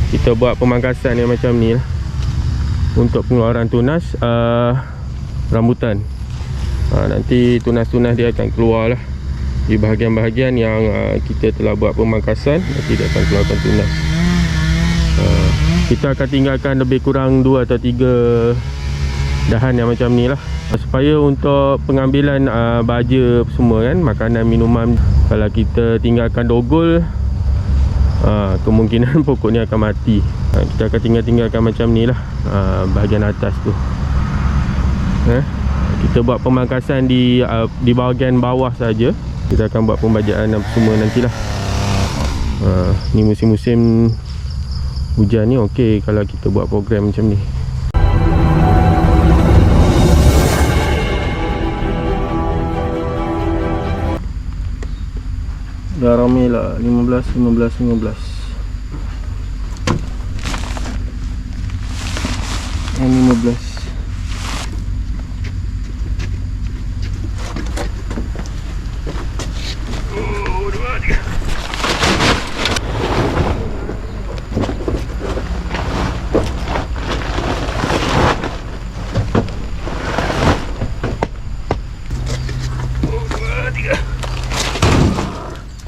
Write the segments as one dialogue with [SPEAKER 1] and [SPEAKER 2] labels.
[SPEAKER 1] kita buat pemangkasan yang macam ni lah untuk pengeluaran tunas rambutan. Nanti tunas-tunas dia akan keluar lah di bahagian-bahagian yang kita telah buat pemangkasan. Nanti dia akan keluarkan tunas. Kita akan tinggalkan lebih kurang 2 atau 3 dahan yang macam ni lah, supaya untuk pengambilan baja semua kan, makanan, minuman. Kalau kita tinggalkan dogol, kemungkinan pokok ni akan mati. Kita akan tinggalkan macam ni lah, bahagian atas tu. Kita buat pemangkasan di bahagian bawah saja. Kita akan buat pembajaan semua nantilah. Ni musim-musim hujan ni okey kalau kita buat program macam ni. Dah ramai lah, 15. Yang 15.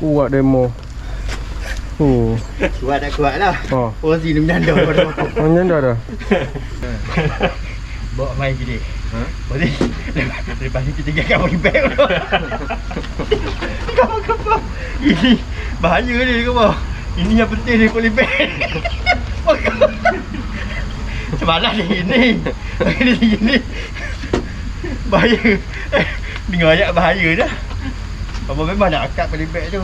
[SPEAKER 1] Kuat demo.
[SPEAKER 2] Kuat lah. Posisi ni menyanda.
[SPEAKER 1] Menyanda dah.
[SPEAKER 2] Bawa main gini. Boleh. Lepas ni kita tinggalkan bagi beg dulu. Kau. Ini bahaya ni kau. Ini yang penting ni poly bag. Semalam ni. Ini. Bahaya. Dengar ayat bahaya dah. Abang memang nak akak poly bag tu.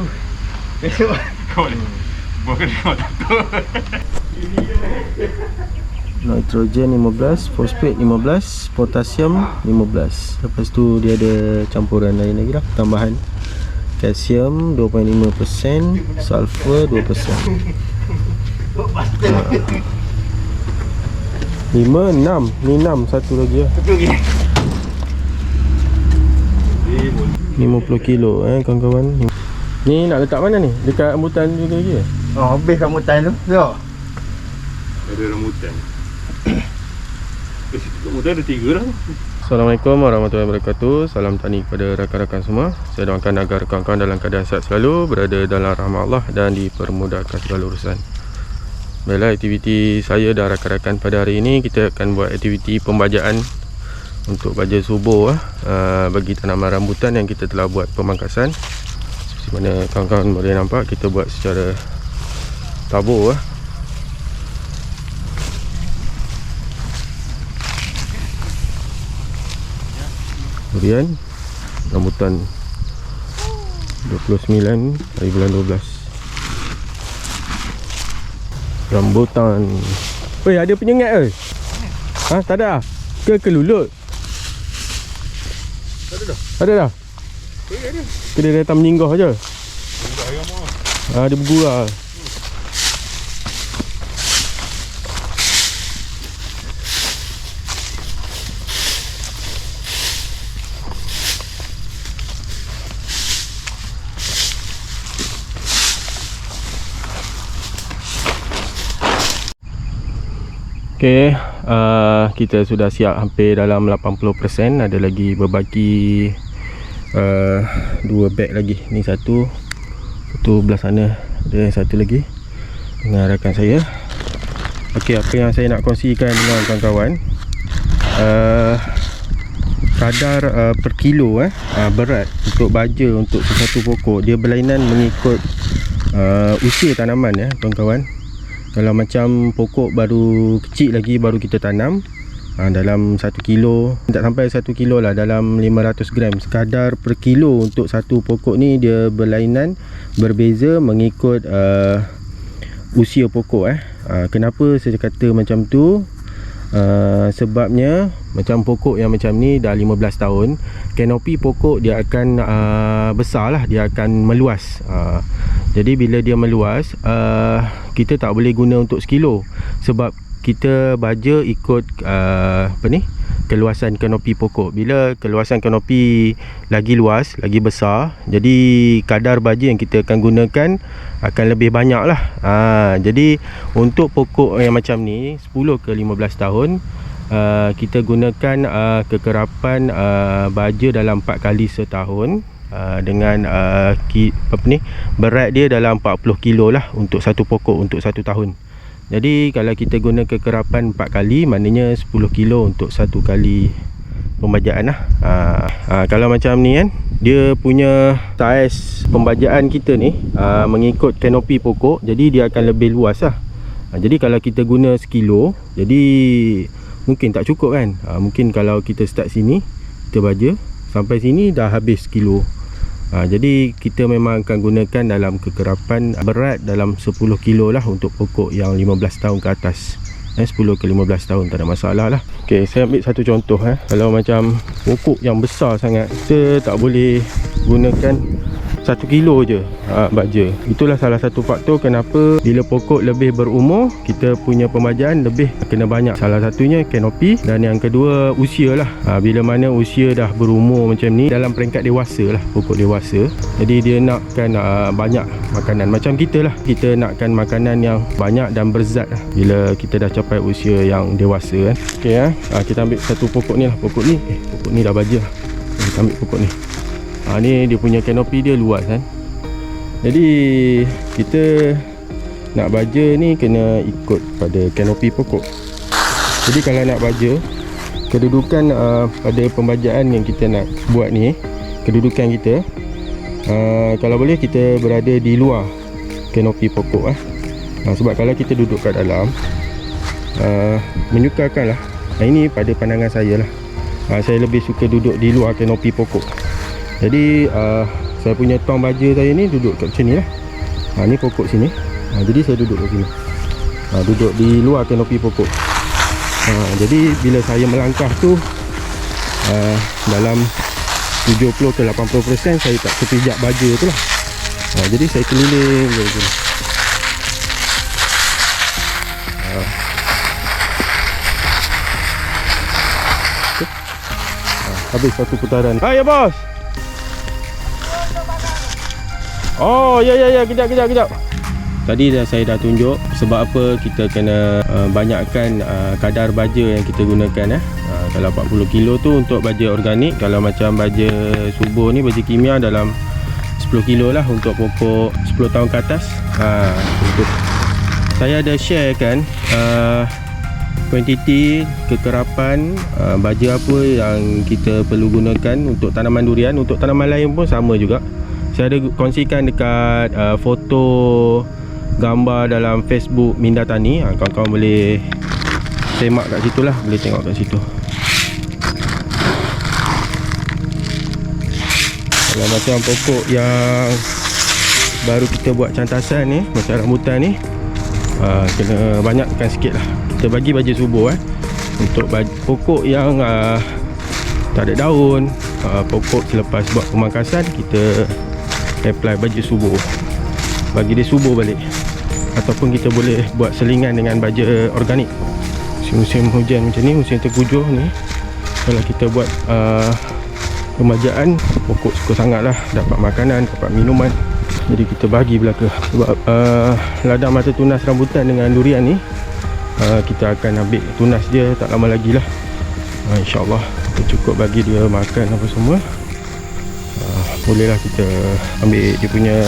[SPEAKER 2] Besok kau ni. Bukan kau takut.
[SPEAKER 1] Nitrogen 15, fosfat 15, potasium 15. Lepas tu dia ada campuran lain lagi lah, tambahan kalsium 2.5%, sulfur 2%. 5, 6. Ni 6, satu lagi lah. 50 kilo kawan-kawan. Ni nak letak mana ni? Dekat rambutan juga lagi ke?
[SPEAKER 2] Habis rambutan tu. So.
[SPEAKER 3] Ada rambutan. Rambutan ada 3 dah.
[SPEAKER 1] Assalamualaikum warahmatullahi wabarakatuh. Salam tani kepada rakan-rakan semua. Saya doakan agar kawan-kawan dalam keadaan sihat selalu, berada dalam rahmat Allah dan dipermudahkan segala urusan. Baiklah, aktiviti saya dan rakan-rakan pada hari ini, kita akan buat aktiviti pembajaan untuk baja subur bagi tanaman rambutan yang kita telah buat pemangkasan. Seperti mana kawan-kawan boleh nampak, kita buat secara tabur. Kemudian rambutan 29 hari bulan 12. Rambutan. Weh, ada penyengat ke? Tak ada? Ke kelulut? Ada dah? Dia datang menyinggah je. Dia bergurau. Okey, kita sudah siap hampir dalam 80%. Ada lagi berbagi 2 beg lagi. Ni satu belah sana, ada satu lagi dengan rakan saya. Okey, apa yang saya nak kongsikan dengan kawan-kawan, kadar per kilo berat untuk baja untuk satu pokok, dia berlainan mengikut usia tanaman kawan-kawan. Kalau macam pokok baru kecil lagi, baru kita tanam, dalam 1 kilo, tak sampai 1 kilo lah, dalam 500 gram. Kadar per kilo untuk satu pokok ni dia berlainan, berbeza mengikut usia pokok. Kenapa saya kata macam tu? Sebabnya macam pokok yang macam ni dah 15 tahun, kanopi pokok dia akan besar lah, dia akan meluas. Jadi bila dia meluas, kita tak boleh guna untuk sekilo, sebab kita baja ikut keluasan kanopi pokok. Bila keluasan kanopi lagi luas, lagi besar, jadi kadar baja yang kita akan gunakan akan lebih banyak lah. Jadi untuk pokok yang macam ni 10 ke 15 tahun, kita gunakan kekerapan baja dalam 4 kali setahun, dengan berat dia dalam 40 kilo lah untuk satu pokok untuk 1 tahun. Jadi kalau kita guna kekerapan 4 kali, maknanya 10 kilo untuk 1 kali pembajaan lah. Kalau macam ni kan, dia punya saiz pembajaan kita ni mengikut kanopi pokok, jadi dia akan lebih luas lah. Jadi kalau kita guna sekilo, jadi mungkin tak cukup kan. Mungkin kalau kita start sini, kita baja sampai sini dah habis kilo. Jadi kita memang akan gunakan dalam kekerapan berat dalam 10 kilo lah untuk pokok yang 15 tahun ke atas. 10 ke 15 tahun tak ada masalah lah. Ok, saya ambil satu contoh. Kalau macam pokok yang besar sangat, kita tak boleh gunakan 1 kilo je baja. Itulah salah satu faktor kenapa bila pokok lebih berumur, kita punya pembajaan lebih kena banyak. Salah satunya kanopi, dan yang kedua usia lah. Bila mana usia dah berumur macam ni, dalam peringkat dewasa lah, pokok dewasa, jadi dia nakkan banyak makanan. Macam kita lah, kita nakkan makanan yang banyak dan berzat lah bila kita dah capai usia yang dewasa kan. Ok, kita ambil satu pokok ni lah. Pokok ni dah baja. Kita ambil pokok ni. Ni dia punya kanopi dia luas kan. Jadi kita nak baja ni kena ikut pada kanopi pokok. Jadi kalau nak baja, kedudukan pada pembajaan yang kita nak buat ni, kedudukan kita, kalau boleh kita berada di luar kanopi pokok sebab kalau kita duduk kat dalam, menyukarkan lah. Ini pada pandangan saya lah. Saya lebih suka duduk di luar kanopi pokok. Jadi saya punya tong baja saya ni duduk kat macam ni lah. Ni pokok sini. Jadi saya duduk kat sini. Duduk di luar kanopi pokok. Jadi bila saya melangkah tu, dalam 70 ke 80% saya tak terpijak baja tu lah. Jadi saya keliling je macam ni. Habis satu putaran. Ya bos. Oh ya, kejap. Tadi saya dah tunjuk sebab apa kita kena banyakkan kadar baja yang kita gunakan. Kalau 40 kilo tu untuk baja organik. Kalau macam baja subur ni, baja kimia dalam 10 kilo lah untuk pokok 10 tahun ke atas. Untuk saya ada share kan kuantiti kekerapan baja apa yang kita perlu gunakan untuk tanaman durian. Untuk tanaman lain pun sama juga. Saya ada kongsikan dekat foto gambar dalam Facebook Minda Tani. Kawan-kawan boleh semak kat situ lah, boleh tengok kat situ. Kalau macam pokok yang baru kita buat cantasan ni, macam rambutan ni, kena banyakkan sikit lah. Kita bagi baja subur untuk pokok yang tak ada daun, pokok selepas buat pemangkasan, kita apply baja subur, bagi dia subur balik. Ataupun kita boleh buat selingan dengan baja organik. Musim hujan macam ni, musim terkujuh ni, kalau kita buat pembajaan, pokok suka sangat lah dapat makanan, dapat minuman. Jadi kita bagi belaka. Sebab ladang mata tunas rambutan dengan durian ni, kita akan ambil tunas dia tak lama lagi lah. InsyaAllah kita cukup bagi dia makan apa semua. Bolehlah kita ambil dia punya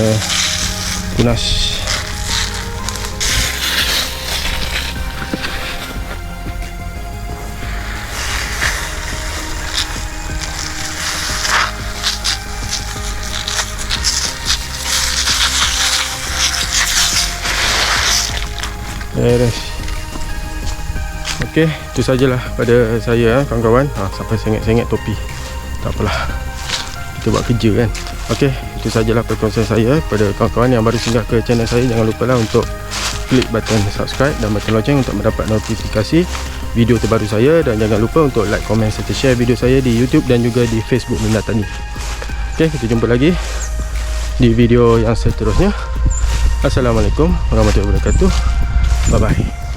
[SPEAKER 1] tunas. Beres. Okey, itu sajalah pada saya kawan-kawan. Sampai sengit-sengit topi. Tak apalah, kita buat kerja kan. Okey, itu sajalah perkongsian saya pada kawan-kawan yang baru singgah ke channel saya. Jangan lupa lah untuk klik button subscribe dan button loceng untuk mendapat notifikasi video terbaru saya. Dan jangan lupa untuk like, komen serta share video saya di YouTube dan juga di Facebook Minda Tani. Okey, kita jumpa lagi di video yang seterusnya. Assalamualaikum warahmatullahi wabarakatuh. Bye bye.